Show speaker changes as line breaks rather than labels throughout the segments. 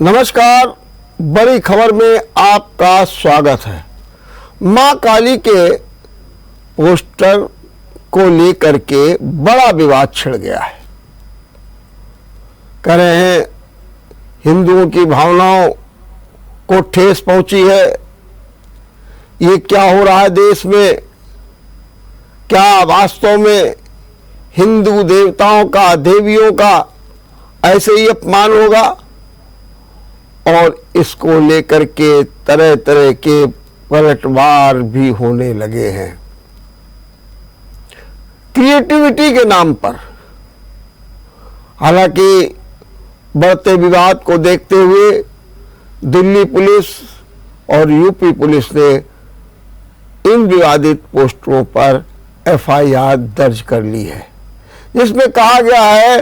नमस्कार, बड़ी खबर में आपका स्वागत है। मां काली के पोस्टर को लेकर के बड़ा विवाद छिड़ गया है। कह रहे हैं हिंदुओं की भावनाओं को ठेस पहुंची है। ये क्या हो रहा है देश में? क्या वास्तव में हिंदू देवताओं का, देवियों का ऐसे ही अपमान होगा? और इसको लेकर के तरह तरह के पलटवार भी होने लगे हैं क्रिएटिविटी के नाम पर। हालांकि बढ़ते विवाद को देखते हुए दिल्ली पुलिस और यूपी पुलिस ने इन विवादित पोस्टरों पर एफआईआर दर्ज कर ली है, जिसमें कहा गया है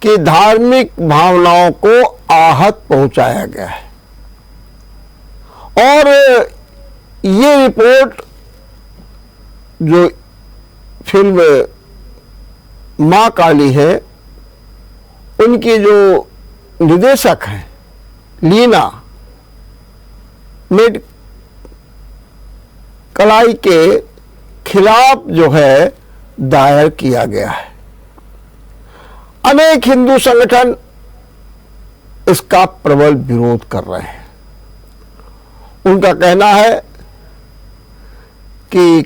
कि धार्मिक भावनाओं को आहत पहुंचाया गया है। और ये रिपोर्ट जो फिल्म मां काली है, उनकी जो निर्देशक हैं लीना मेड कलाई के खिलाफ जो है दायर किया गया है। अनेक हिंदू संगठन इसका प्रबल विरोध कर रहे हैं। उनका कहना है कि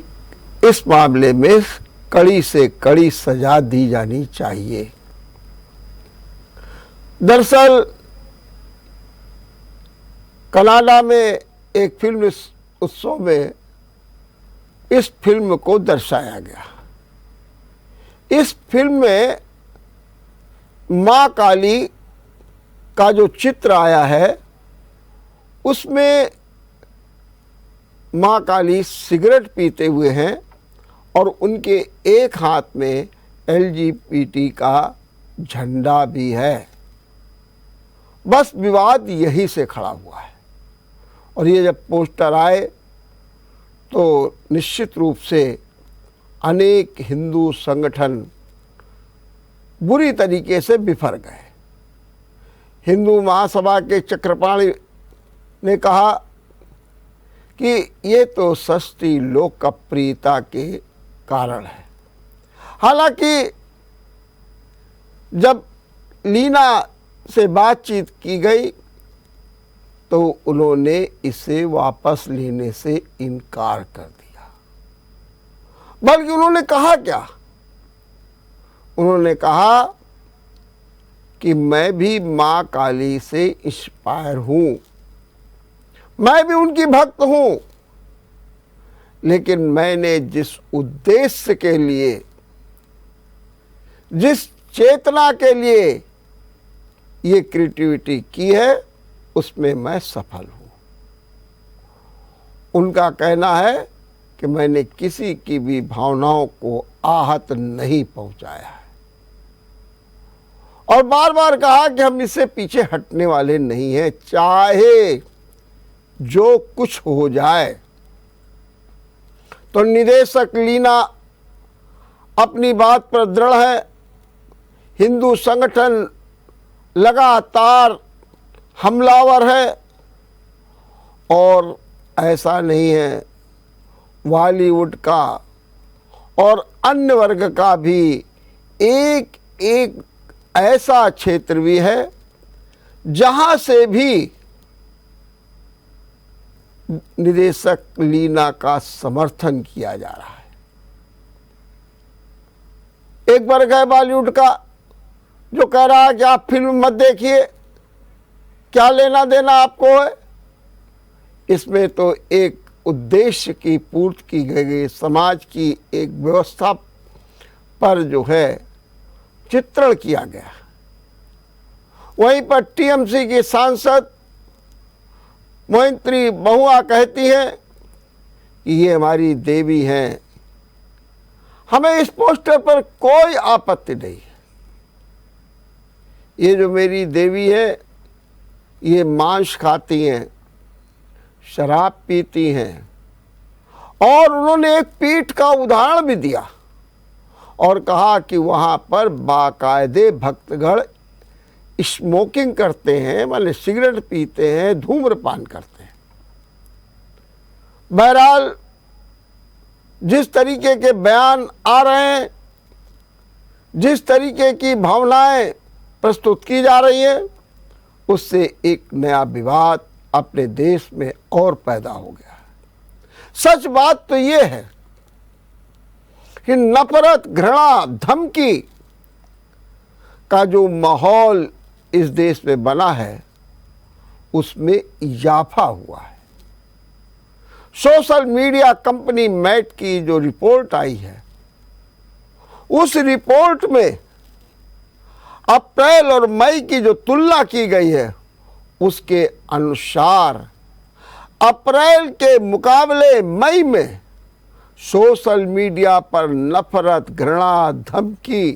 इस मामले में कड़ी से कड़ी सजा दी जानी चाहिए। दरअसल कनाडा में एक फिल्म उत्सव में इस फिल्म को दर्शाया गया। इस फिल्म में मां काली का जो चित्र आया है, उसमें मां काली सिगरेट पीते हुए हैं और उनके एक हाथ में एलजीबीटी का झंडा भी है। बस विवाद यही से खड़ा हुआ है। और ये जब पोस्टर आए तो निश्चित रूप से अनेक हिंदू संगठन बुरी तरीके से बिफर गए। हिंदू महासभा के चक्रपाणी ने कहा कि ये तो सस्ती लोकप्रियता के कारण है। हालांकि जब लीना से बातचीत की गई तो उन्होंने इसे वापस लेने से इनकार कर दिया। बल्कि उन्होंने कहा क्या? उन्होंने कहा कि मैं भी मां काली से इंस्पायर हूं, मैं भी उनकी भक्त हूं, लेकिन मैंने जिस उद्देश्य के लिए, जिस चेतना के लिए ये क्रिएटिविटी की है, उसमें मैं सफल हूं। उनका कहना है कि मैंने किसी की भी भावनाओं को आहत नहीं पहुंचाया है। और बार बार कहा कि हम इससे पीछे हटने वाले नहीं हैं, चाहे जो कुछ हो जाए। तो निर्देशक लीना अपनी बात पर दृढ़ है। हिंदू संगठन लगातार हमलावर है और ऐसा नहीं है, बॉलीवुड का और अन्य वर्ग का भी एक एक ऐसा क्षेत्र भी है जहां से भी निर्देशक लीना का समर्थन किया जा रहा है। एक वर्ग है बॉलीवुड का जो कह रहा है कि आप फिल्म मत देखिए, क्या लेना देना आपको है। इसमें तो एक उद्देश्य की पूर्ति की गई, समाज की एक व्यवस्था पर जो है चित्रण किया गया। वहीं पर टीएमसी की सांसद मोहिंत्री बहुआ कहती हैं कि ये हमारी देवी हैं, हमें इस पोस्टर पर कोई आपत्ति नहीं। ये जो मेरी देवी है, ये मांस खाती हैं, शराब पीती हैं। और उन्होंने एक पीठ का उदाहरण भी दिया और कहा कि वहाँ पर बाकायदे भक्तगण स्मोकिंग करते हैं, माने सिगरेट पीते हैं, धूम्रपान करते हैं। बहरहाल जिस तरीके के बयान आ रहे हैं, जिस तरीके की भावनाएं प्रस्तुत की जा रही है, उससे एक नया विवाद अपने देश में और पैदा हो गया है। सच बात तो ये है कि नफरत, घृणा, धमकी का जो माहौल इस देश में बना है, उसमें इजाफा हुआ है। सोशल मीडिया कंपनी मैट की जो रिपोर्ट आई है, उस रिपोर्ट में अप्रैल और मई की जो तुलना की गई है, उसके अनुसार अप्रैल के मुकाबले मई में सोशल मीडिया पर नफरत, घृणा, धमकी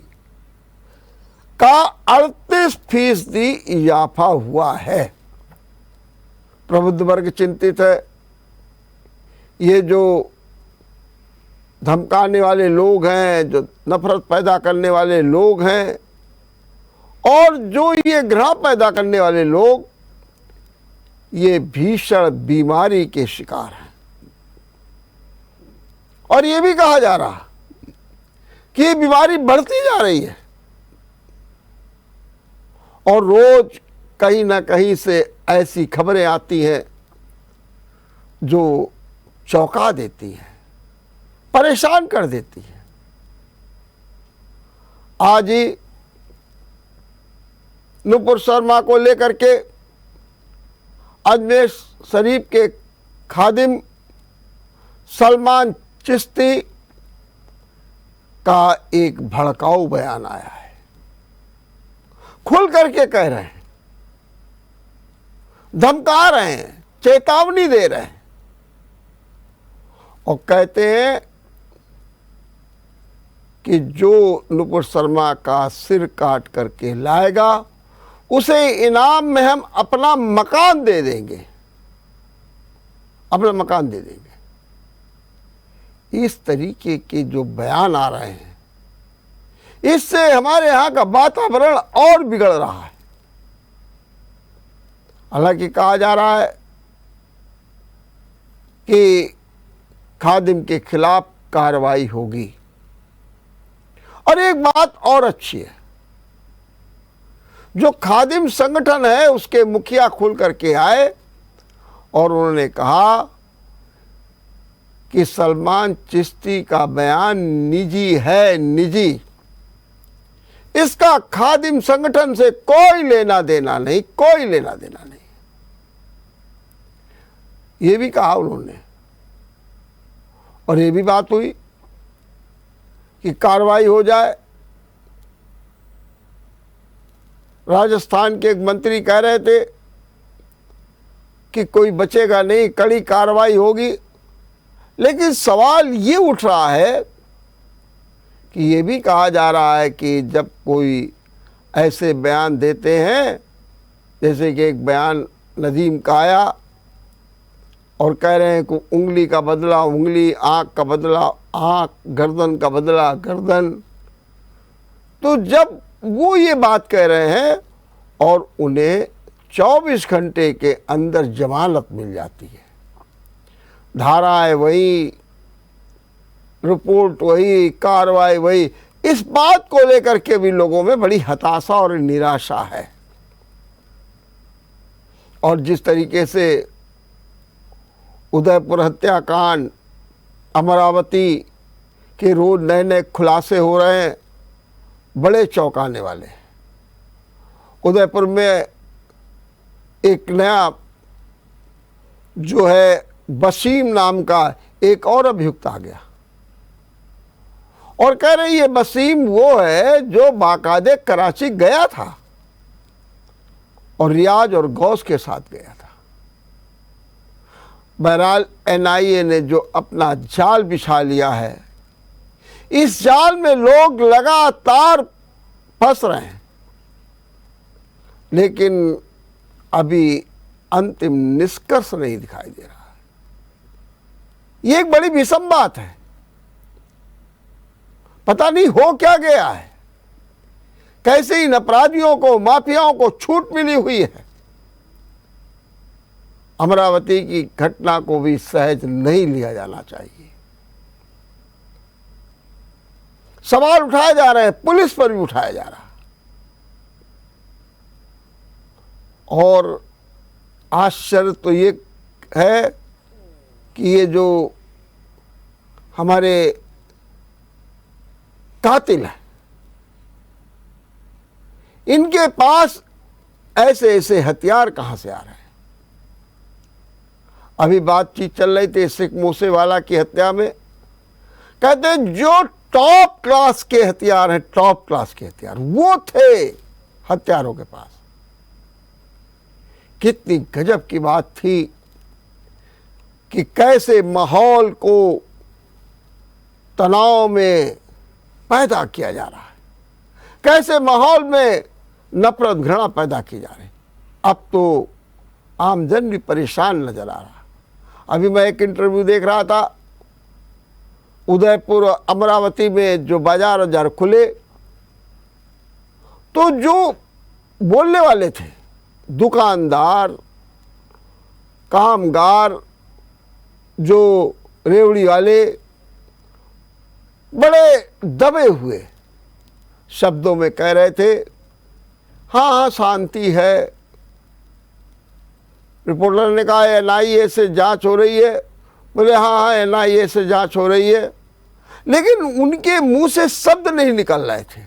का 38% इजाफा हुआ है। प्रबुद्ध वर्ग चिंतित है। ये जो धमकाने वाले लोग हैं, जो नफरत पैदा करने वाले लोग हैं, और जो ये घृणा पैदा करने वाले लोग, ये भीषण बीमारी के शिकार हैं। और ये भी कहा जा रहा कि ये बीमारी बढ़ती जा रही है और रोज कहीं ना कहीं से ऐसी खबरें आती हैं जो चौंका देती हैं, परेशान कर देती हैं। आज ही नुपुर शर्मा को लेकर के अजमेर शरीफ के खादिम सलमान चिश्ती का एक भड़काऊ बयान आया है। खुल करके कह रहे हैं, धमका रहे हैं, चेतावनी दे रहे हैं और कहते हैं कि जो नुपुर शर्मा का सिर काट करके लाएगा, उसे इनाम में हम अपना मकान दे देंगे, अपना मकान दे देंगे। इस तरीके के जो बयान आ रहे हैं, इससे हमारे यहाँ का वातावरण और बिगड़ रहा है। हालांकि कहा जा रहा है कि खादिम के खिलाफ कार्रवाई होगी। और एक बात और अच्छी है, जो खादिम संगठन है उसके मुखिया खुल करके आए और उन्होंने कहा कि सलमान चिश्ती का बयान निजी है, निजी, इसका खादिम संगठन से कोई लेना देना नहीं, कोई लेना देना नहीं। ये भी कहा उन्होंने। और ये भी बात हुई कि कार्रवाई हो जाए। राजस्थान के एक मंत्री कह रहे थे कि कोई बचेगा नहीं, कड़ी कार्रवाई होगी। लेकिन सवाल ये उठ रहा है कि ये भी कहा जा रहा है कि जब कोई ऐसे बयान देते हैं, जैसे कि एक बयान नदीम का आया और कह रहे हैं कि उंगली का बदला उंगली, आँख का बदला आँख, गर्दन का बदला गर्दन, तो जब वो ये बात कह रहे हैं और उन्हें 24 घंटे के अंदर जमानत मिल जाती है, धाराएं वही, रिपोर्ट वही, कार्रवाई वही, इस बात को लेकर के भी लोगों में बड़ी हताशा और निराशा है। और जिस तरीके से उदयपुर हत्याकांड, अमरावती के रोज नए नए खुलासे हो रहे हैं, बड़े चौंकाने वाले। उदयपुर में एक नया जो है वसीम नाम का एक और अभियुक्त आ गया और कह रहे ये वसीम वो है जो बाकायदे कराची गया था और रियाज और गौस के साथ गया था। बहरहाल एनआईए ने जो अपना जाल बिछा लिया है, इस जाल में लोग लगातार फंस रहे हैं, लेकिन अभी अंतिम निष्कर्ष नहीं दिखाई दे रहा है। ये एक बड़ी विषम बात है। पता नहीं हो क्या गया है कैसे इन अपराधियों को, माफियाओं को छूट मिली हुई है। अमरावती की घटना को भी सहज नहीं लिया जाना चाहिए। सवाल उठाए जा रहे हैं, पुलिस पर भी उठाया जा रहा। और आश्चर्य तो ये है कि ये जो हमारे कातिल हैं, इनके पास ऐसे ऐसे हथियार कहां से आ रहे हैं। अभी बातचीत चल रही थी सिख मूसेवाला की हत्या में, कहते हैं जो टॉप क्लास के हथियार हैं, टॉप क्लास के हथियार वो थे हत्यारों के पास। कितनी गजब की बात थी कि कैसे माहौल को तनाव में पैदा किया जा रहा है, कैसे माहौल में नफरत घृणा पैदा की जा रही। अब तो आमजन भी परेशान नजर आ रहा। अभी मैं एक इंटरव्यू देख रहा था, उदयपुर अमरावती में जो बाजार खुले, तो जो बोलने वाले थे, दुकानदार, कामगार, जो रेवड़ी वाले, बड़े दबे हुए शब्दों में कह रहे थे, हाँ हाँ शांति है। रिपोर्टर ने कहा एनआईए से जांच हो रही है, बोले हाँ हाँ एनआईए से जांच हो रही है, लेकिन उनके मुंह से शब्द नहीं निकल रहे थे।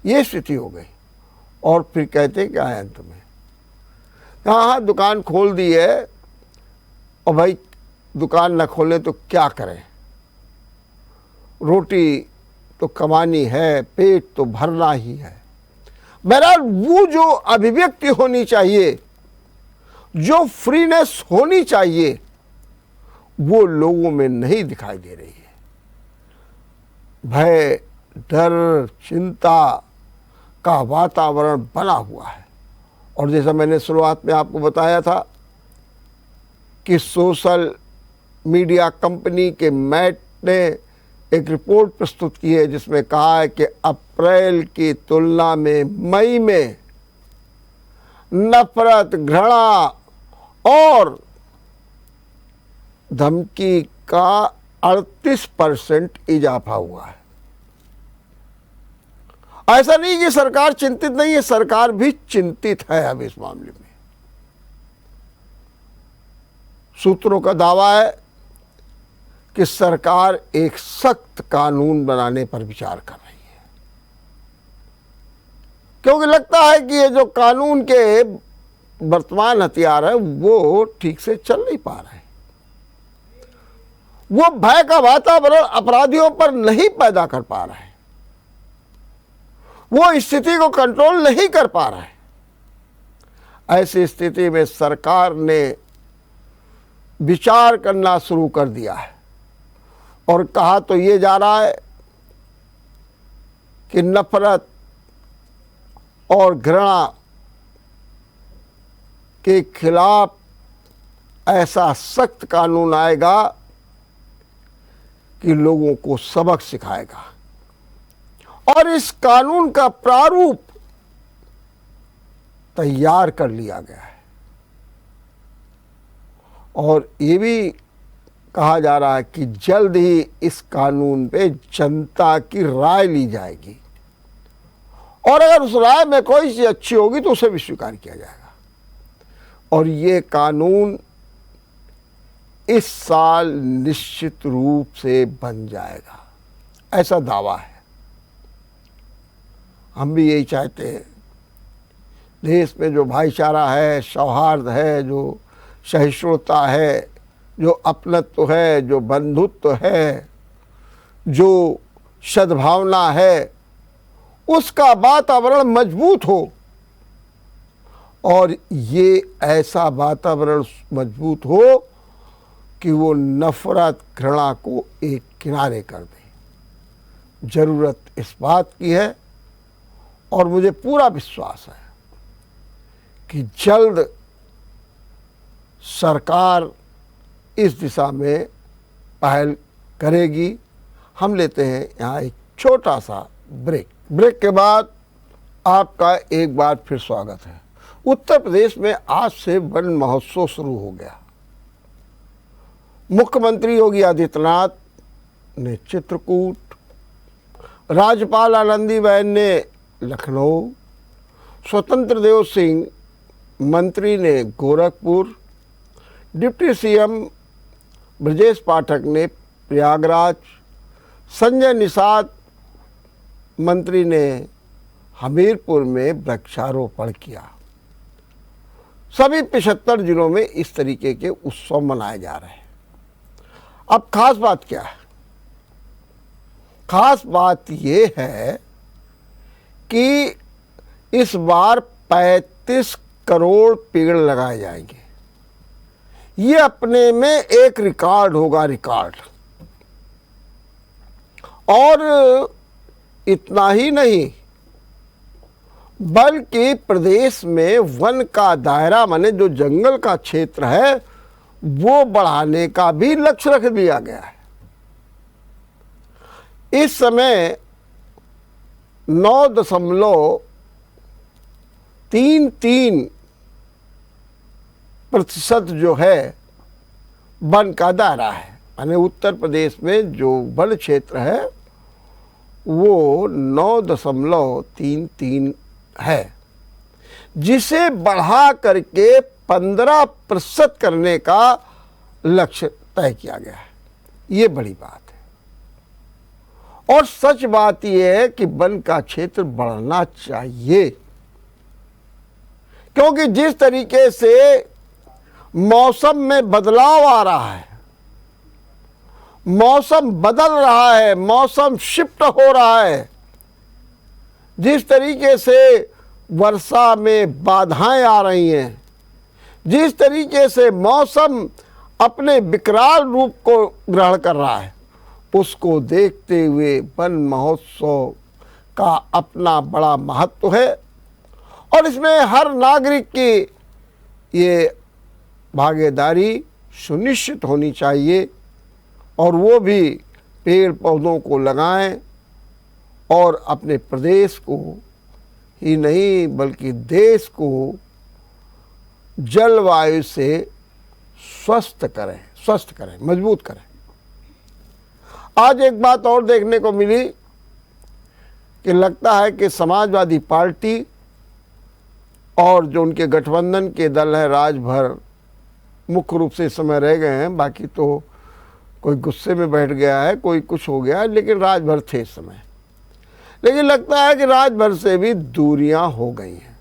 ये स्थिति हो गई। और फिर कहते क्या है अंत में, हाँ हाँ दुकान खोल दी है, और भाई दुकान न खोले तो क्या करें, रोटी तो कमानी है, पेट तो भरना ही है। बहरहाल वो जो अभिव्यक्ति होनी चाहिए, जो फ्रीनेस होनी चाहिए, वो लोगों में नहीं दिखाई दे रही है। भय, डर, चिंता का वातावरण बना हुआ है। और जैसा मैंने शुरुआत में आपको बताया था कि सोशल मीडिया कंपनी के मैट ने एक रिपोर्ट प्रस्तुत की है जिसमें कहा है कि अप्रैल की तुलना में मई में नफरत, घृणा और धमकी का 38% इजाफा हुआ है। ऐसा नहीं कि सरकार चिंतित नहीं है, सरकार भी चिंतित है अब इस मामले में। सूत्रों का दावा है कि सरकार एक सख्त कानून बनाने पर विचार कर रही है, क्योंकि लगता है कि ये जो कानून के वर्तमान हथियार है वो ठीक से चल नहीं पा रहे हैं। वो भय का वातावरण अपराधियों पर नहीं पैदा कर पा रहे हैं, वो स्थिति को कंट्रोल नहीं कर पा रहे हैं। ऐसी स्थिति में सरकार ने विचार करना शुरू कर दिया है और कहा तो ये जा रहा है कि नफरत और घृणा के खिलाफ ऐसा सख्त कानून आएगा कि लोगों को सबक सिखाएगा। और इस कानून का प्रारूप तैयार कर लिया गया है और ये भी कहा जा रहा है कि जल्द ही इस कानून पे जनता की राय ली जाएगी और अगर उस राय में कोई चीज अच्छी होगी तो उसे भी स्वीकार किया जाएगा। और ये कानून इस साल निश्चित रूप से बन जाएगा, ऐसा दावा है। हम भी यही चाहते हैं। देश में जो भाईचारा है, सौहार्द है, जो सहिष्णुता है, जो अपनत्व है, जो बंधुत्व है, जो सद्भावना है, उसका वातावरण मजबूत हो और ये ऐसा वातावरण मजबूत हो कि वो नफरत, घृणा को एक किनारे कर दे। जरूरत इस बात की है और मुझे पूरा विश्वास है कि जल्द सरकार इस दिशा में पहल करेगी। हम लेते हैं यहाँ एक छोटा सा ब्रेक। ब्रेक के बाद आपका एक बार फिर स्वागत है। उत्तर प्रदेश में आज से वन महोत्सव शुरू हो गया। मुख्यमंत्री योगी आदित्यनाथ ने चित्रकूट, राज्यपाल आनंदीबेन ने लखनऊ, स्वतंत्र देव सिंह मंत्री ने गोरखपुर, डिप्टी सीएम ब्रजेश पाठक ने प्रयागराज, संजय निषाद मंत्री ने हमीरपुर में वृक्षारोपण किया। सभी 75 जिलों में इस तरीके के उत्सव मनाए जा रहे हैं। अब खास बात क्या है? खास बात ये है कि इस बार 35 करोड़ पेड़ लगाए जाएंगे। ये अपने में एक रिकॉर्ड होगा, रिकॉर्ड। और इतना ही नहीं, बल्कि प्रदेश में वन का दायरा, माने जो जंगल का क्षेत्र है, वो बढ़ाने का भी लक्ष्य रख दिया गया है। इस समय 9.33% जो है वन का दायरा है। यानी उत्तर प्रदेश में जो वन क्षेत्र है वो 9.33 है, जिसे बढ़ा करके 15% करने का लक्ष्य तय किया गया है। ये बड़ी बात है। और सच बात यह है कि वन का क्षेत्र बढ़ना चाहिए, क्योंकि जिस तरीके से मौसम में बदलाव आ रहा है, मौसम बदल रहा है, मौसम शिफ्ट हो रहा है, जिस तरीके से वर्षा में बाधाएं आ रही हैं, जिस तरीके से मौसम अपने विकराल रूप को ग्रहण कर रहा है, उसको देखते हुए वन महोत्सव का अपना बड़ा महत्व है। और इसमें हर नागरिक की ये भागीदारी सुनिश्चित होनी चाहिए, और वो भी पेड़ पौधों को लगाएं और अपने प्रदेश को ही नहीं बल्कि देश को जलवायु से स्वस्थ करें, मजबूत करें। आज एक बात और देखने को मिली कि लगता है कि समाजवादी पार्टी और जो उनके गठबंधन के दल हैं, राजभर मुख्य रूप से इस समय रह गए हैं, बाकी तो कोई गुस्से में बैठ गया है, कोई कुछ हो गया है, लेकिन राजभर थे इस समय। लेकिन लगता है कि राजभर से भी दूरियां हो गई हैं।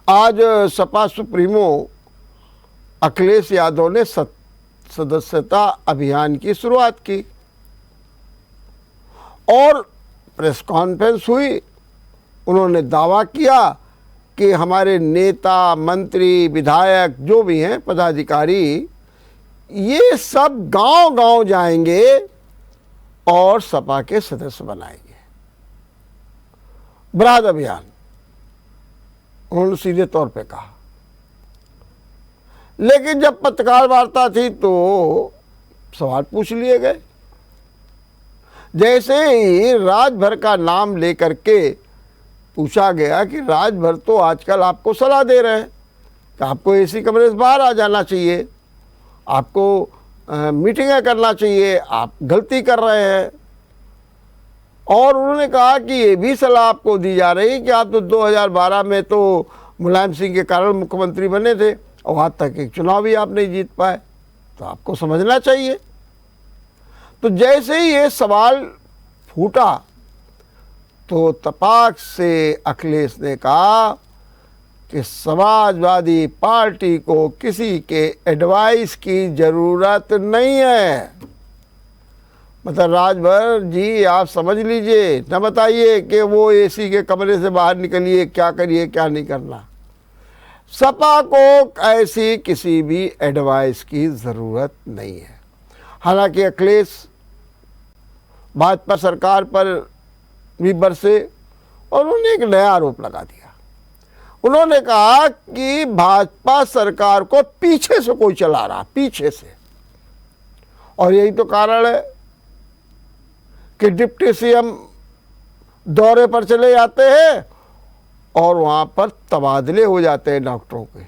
आज सपा सुप्रीमो अखिलेश यादव ने सदस्यता अभियान की शुरुआत की और प्रेस कॉन्फ्रेंस हुई। उन्होंने दावा किया कि हमारे नेता, मंत्री, विधायक जो भी हैं, पदाधिकारी, ये सब गांव-गांव जाएंगे और सपा के सदस्य बनाएंगे। बृहद अभियान, उन्होंने सीधे तौर पे कहा। लेकिन जब पत्रकार वार्ता थी तो सवाल पूछ लिए गए। जैसे ही राजभर का नाम लेकर के पूछा गया कि राजभर तो आजकल आपको सलाह दे रहे हैं कि आपको एसी कमरे से बाहर आ जाना चाहिए, आपको मीटिंगें करना चाहिए, आप गलती कर रहे हैं। और उन्होंने कहा कि ये भी सलाह आपको दी जा रही है कि आप तो 2012 में तो मुलायम सिंह के कारण मुख्यमंत्री बने थे और आज तक एक चुनाव भी आप नहीं जीत पाए, तो आपको समझना चाहिए। तो जैसे ही ये सवाल फूटा तो तपाक से अखिलेश ने कहा कि समाजवादी पार्टी को किसी के एडवाइस की ज़रूरत नहीं है। मतलब राजभर जी आप समझ लीजिए, न बताइए कि वो एसी के कमरे से बाहर निकलिए, क्या करिए क्या नहीं करना। सपा को ऐसी किसी भी एडवाइस की ज़रूरत नहीं है। हालांकि अखिलेश भाजपा सरकार पर भी बरसे और उन्होंने एक नया आरोप लगा दिया। उन्होंने कहा कि भाजपा सरकार को पीछे से कोई चला रहा, पीछे से। और यही तो कारण है कि डिप्टी सीएम दौरे पर चले जाते हैं और वहाँ पर तबादले हो जाते हैं डॉक्टरों के,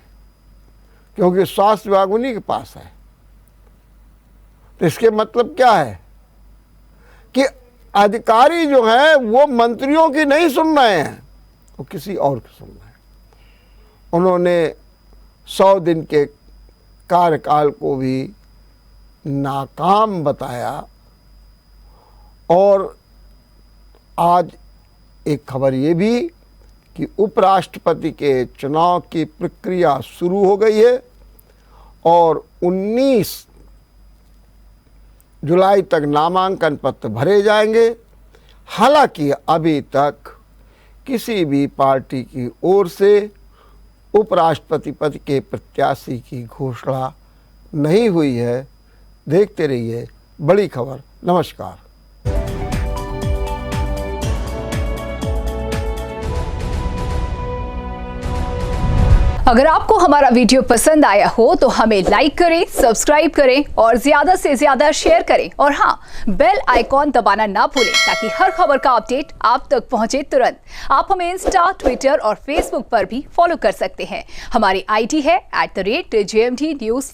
क्योंकि स्वास्थ्य विभाग उन्हीं के पास है। तो इसके मतलब क्या है कि अधिकारी जो है वो मंत्रियों की नहीं सुन रहे हैं, वो किसी और की सुन रहे हैं। उन्होंने 100 दिन के कार्यकाल को भी नाकाम बताया। और आज एक खबर ये भी कि उपराष्ट्रपति के चुनाव की प्रक्रिया शुरू हो गई है और 19 जुलाई तक नामांकन पत्र भरे जाएंगे। हालांकि अभी तक किसी भी पार्टी की ओर से उपराष्ट्रपति पद के प्रत्याशी की घोषणा नहीं हुई है। देखते रहिए बड़ी खबर। नमस्कार।
अगर आपको हमारा वीडियो पसंद आया हो तो हमें लाइक करें, सब्सक्राइब करें और ज्यादा से ज्यादा शेयर करें। और हाँ, बेल आइकॉन दबाना ना भूलें ताकि हर खबर का अपडेट आप तक पहुंचे तुरंत। आप हमें इंस्टा, ट्विटर और फेसबुक पर भी फॉलो कर सकते हैं। हमारी आईडी है @JMT News।